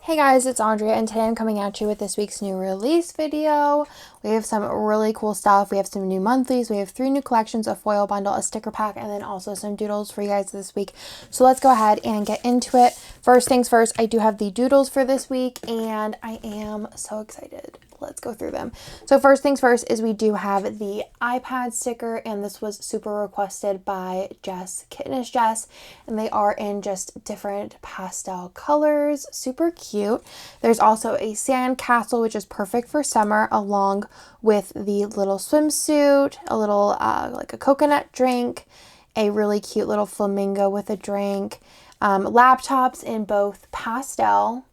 Hey guys, it's Andrea, and today I'm coming at you with this week's new release video. We have some really cool stuff. We have some new monthlies. We have 3 new collections, a foil bundle, a sticker pack, and then also some doodles for you guys this week. So let's go ahead and get into it. First things first, I do have the doodles for this week, and I am so excited. Let's go through them. So first things first is we do have the iPad sticker, and this was super requested by Killis Barba, and they are in just different pastel colors. Super cute. There's also a sand castle, which is perfect for summer, along with the little swimsuit, a little like a coconut drink, a really cute little flamingo with a drink, laptops in both pastel,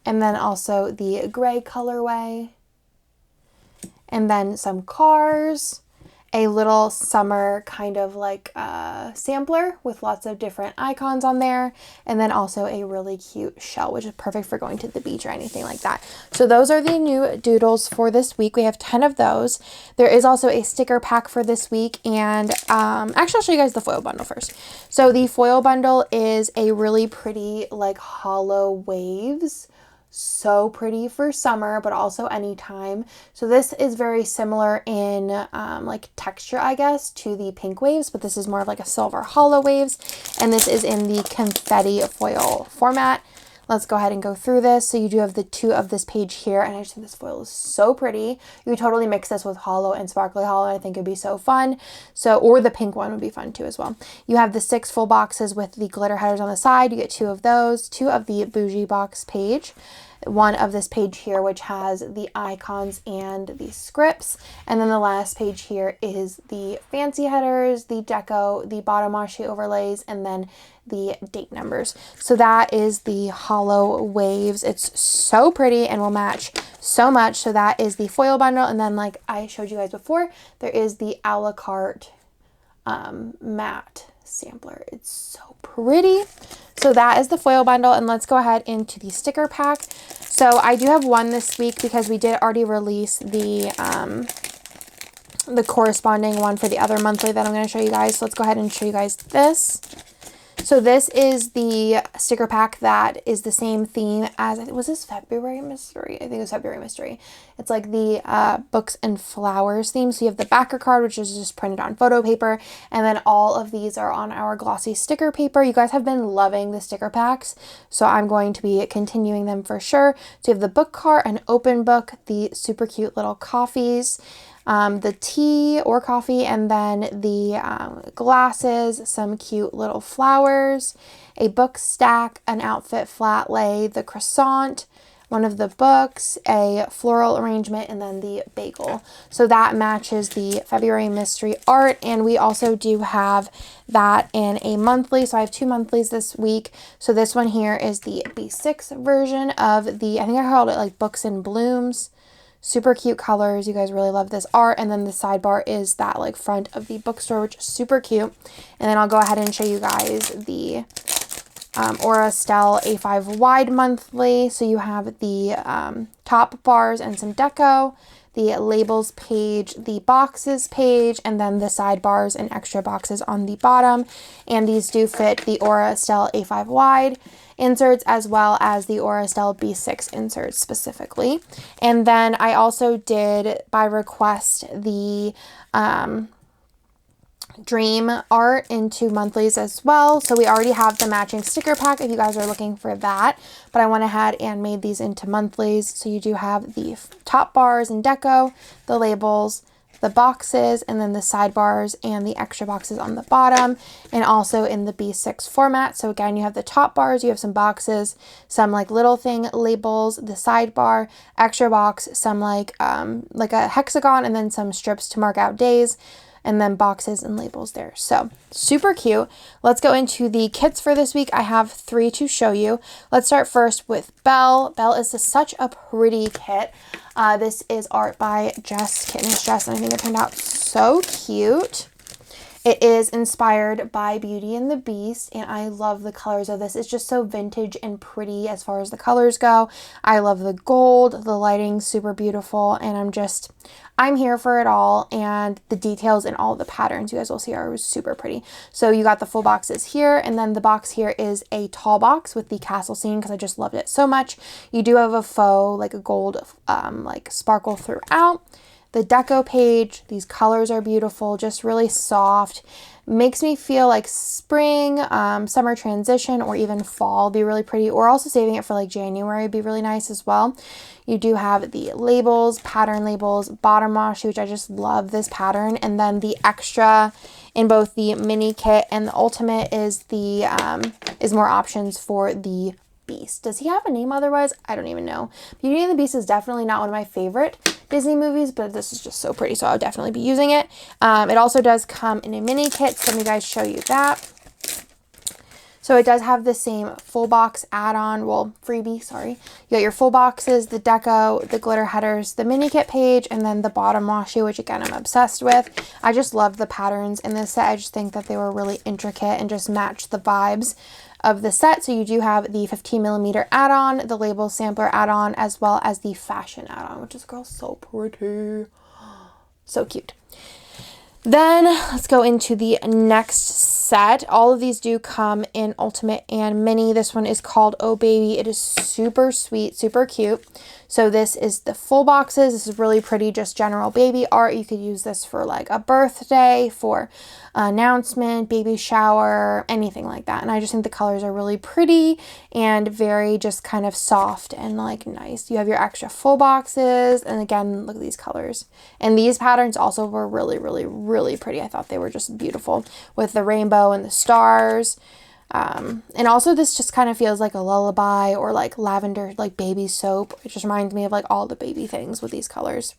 and then also the gray colorway, and then some cars, a little summer kind of like sampler with lots of different icons on there, and then also a really cute shell, which is perfect for going to the beach or anything like that. So those are the new doodles for this week. We have 10 of those. There is also a sticker pack for this week, and actually I'll show you guys the foil bundle first. So the foil bundle is a really pretty like hollow waves. So pretty for summer, but also anytime. So this is very similar in like texture, I guess, to the pink waves, but this is more of like a silver hollow waves, and this is in the confetti foil format. Let's go ahead and go through this. So you do have the 2 of this page here, and I just think this foil is so pretty. You could totally mix this with hollow and sparkly hollow. I think it'd be so fun. So, or the pink one would be fun too as well. You have the 6 full boxes with the glitter headers on the side. You get 2 of those, 2 of the bougie box page, 1 of this page here, which has the icons and the scripts. And then the last page here is the fancy headers, the deco, the bottom washi overlays, and then the date numbers. So that is the hollow waves. It's so pretty and will match so much. So that is the foil bundle. And then, like I showed you guys before, there is the a la carte matte sampler. It's so pretty. So that is the foil bundle, and let's go ahead into the sticker pack. So I do have one this week because we did already release the corresponding one for the other monthly that I'm going to show you guys. So let's go ahead and show you guys this. So this is the sticker pack that is the same theme as, was this February Mystery? I think it was February Mystery. It's like the books and flowers theme. So you have the backer card, which is just printed on photo paper. And then all of these are on our glossy sticker paper. You guys have been loving the sticker packs, so I'm going to be continuing them for sure. So you have the book card, an open book, the super cute little coffees, the tea or coffee, and then the glasses, some cute little flowers, a book stack, an outfit flat lay, the croissant, one of the books, a floral arrangement, and then the bagel. So that matches the February Mystery art, and we also do have that in a monthly. So I have 2 monthlies this week. So this one here is the B6 version of the, I think I called it like Books in Blooms. Super cute colors. You guys really love this art. And then the sidebar is that like front of the bookstore, which is super cute. And then I'll go ahead and show you guys the Aura Stelle A5 wide monthly. So you have the top bars and some deco, the labels page, the boxes page, and then the sidebars and extra boxes on the bottom. And these do fit the Aura Stelle A5 wide inserts as well as the Aura Stelle B6 inserts specifically. And then I also did, by request, the dream art into monthlies as well. So we already have the matching sticker pack if you guys are looking for that, but I went ahead and made these into monthlies. So you do have the top bars and deco, the labels, the boxes, and then the sidebars and the extra boxes on the bottom, and also in the B6 format. So again, you have the top bars, you have some boxes, some like little thing labels, the sidebar, extra box, some like a hexagon, and then some strips to mark out days, and then boxes and labels there. So super cute. Let's go into the kits for this week. I have 3 to show you. Let's start first with Belle. Belle is such a pretty kit. This is art by Killis Barba, and I think it turned out so cute. It is inspired by Beauty and the Beast, and I love the colors of this. It's just so vintage and pretty as far as the colors go. I love the gold, the lighting's super beautiful, and I'm here for it all, and the details and all the patterns you guys will see are super pretty. So you got the full boxes here, and then the box here is a tall box with the castle scene because I just loved it so much. You do have a faux, like a gold like sparkle throughout. The deco page, these colors are beautiful, just really soft. Makes me feel like spring, summer transition, or even fall be really pretty. Or also saving it for like January would be really nice as well. You do have the labels, pattern labels, bottom washi, which I just love this pattern. And then the extra in both the mini kit and the ultimate is the is more options for the Beast. Does he have a name otherwise? I don't even know. Beauty and the Beast is definitely not one of my favorite Disney movies, but this is just so pretty, so I'll definitely be using it. It also does come in a mini kit, so let me guys show you that. So it does have the same full box add-on, well, freebie, sorry. You got your full boxes, the deco, the glitter headers, the mini kit page, and then the bottom washi, which again, I'm obsessed with. I just love the patterns in this set. I just think that they were really intricate and just matched the vibes of the set. So you do have the 15mm add-on, the label sampler add-on, as well as the fashion add-on, which is, girl, so pretty. So cute. Then let's go into the next set. All of these do come in ultimate and mini. This one is called Oh Baby. It is super sweet, super cute. So this is the full boxes. This is really pretty, just general baby art. You could use this for like a birthday, for announcement, baby shower, anything like that. And I just think the colors are really pretty and very just kind of soft and like nice. You have your extra full boxes, and again, look at these colors. And these patterns also were really, really, really pretty. I thought they were just beautiful with the rainbow and the stars. And also this just kind of feels like a lullaby or like lavender, like baby soap. It just reminds me of like all the baby things with these colors.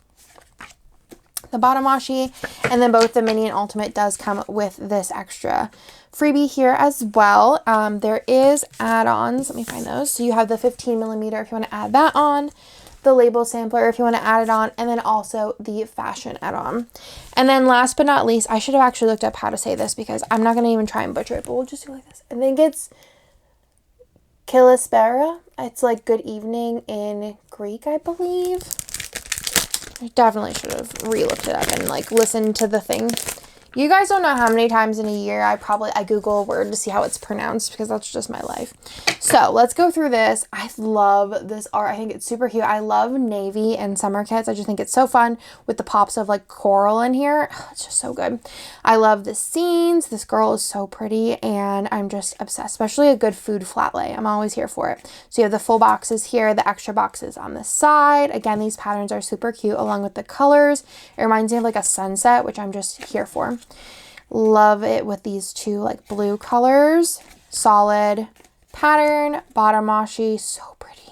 The bottom washi, and then both the mini and ultimate does come with this extra freebie here as well. There is add-ons. Let me find those. So you have the 15mm if you want to add that on, the label sampler if you want to add it on, and then also the fashion add-on. And then last but not least, I should have actually looked up how to say this because I'm not going to even try and butcher it, but we'll just do like this. I think it's Killis Barba. It's like good evening in Greek, I believe. I definitely should have re-looked it up and like listened to the thing. You guys don't know how many times in a year I Google a word to see how it's pronounced because that's just my life. So let's go through this. I love this art. I think it's super cute. I love navy and summer kits. I just think it's so fun with the pops of like coral in here. It's just so good. I love the scenes. This girl is so pretty and I'm just obsessed, especially a good food flat lay. I'm always here for it. So you have the full boxes here, the extra boxes on the side. Again, these patterns are super cute along with the colors. It reminds me of like a sunset, which I'm just here for. Love it with these two like blue colors, solid pattern, bottom washi, so pretty.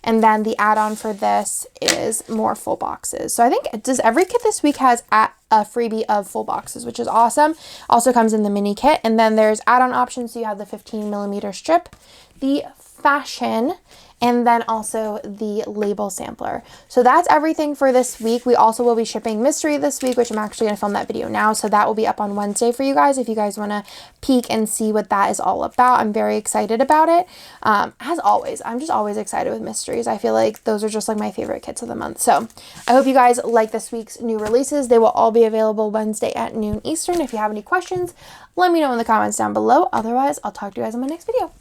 And then the add-on for this is more full boxes. So I think every kit this week has a freebie of full boxes, which is awesome. Also comes in the mini kit, and then there's add-on options. So you have the 15mm strip, the fashion, and then also the label sampler. So that's everything for this week. We also will be shipping mystery this week, which I'm actually going to film that video now. So that will be up on Wednesday for you guys if you guys want to peek and see what that is all about. I'm very excited about it. As always, I'm just always excited with mysteries. I feel like those are just like my favorite kits of the month. So I hope you guys like this week's new releases. They will all be available Wednesday at noon Eastern. If you have any questions, let me know in the comments down below. Otherwise, I'll talk to you guys in my next video.